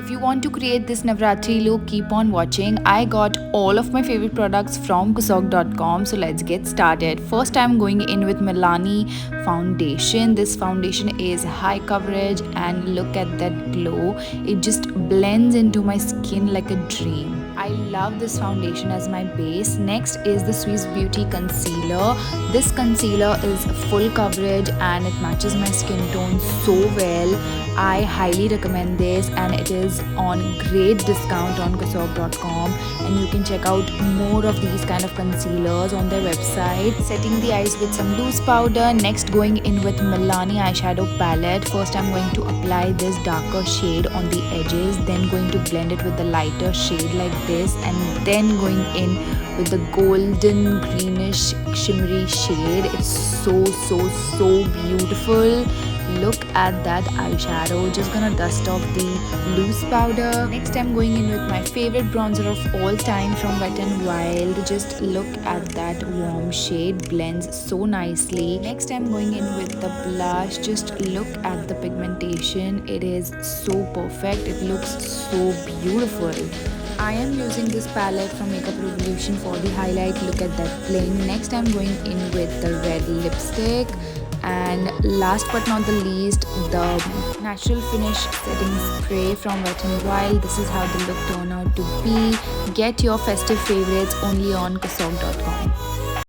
If you want to create this Navratri look, keep on watching. I got all of my favorite products from COSSOUQ.com. So let's get started. First, I'm going in with Milani foundation. This foundation is high coverage and look at that glow. It just blends into my skin like a dream. I love this foundation as my base. Next is the Swiss Beauty concealer. This concealer is full coverage and it matches my skin tone so well. I highly recommend this and it is on great discount on COSSOUQ.com, and you can check out more of these kind of concealers on their website. Setting the eyes with some loose powder. Next, going in with Milani eyeshadow palette. First, I'm going to apply this darker shade on the edges, then going to blend it with the lighter shade like this, and then going in with the golden greenish shimmery shade. It's so beautiful. Look at that eyeshadow. Just gonna dust off the loose powder. Next, I'm going in with my favorite bronzer of all time from Wet n Wild. Just look at that warm shade, blends so nicely. Next, I'm going in with the blush. Just look at the pigmentation. It is so perfect. It looks so beautiful. I am using this palette from Makeup Revolution for the highlight. Look at that bling. Next, I'm going in with the red lipstick. And last but not the least, the natural finish setting spray from Wet n Wild. This is how the look turned out to be. Get your festive favorites only on COSSOUQ.com.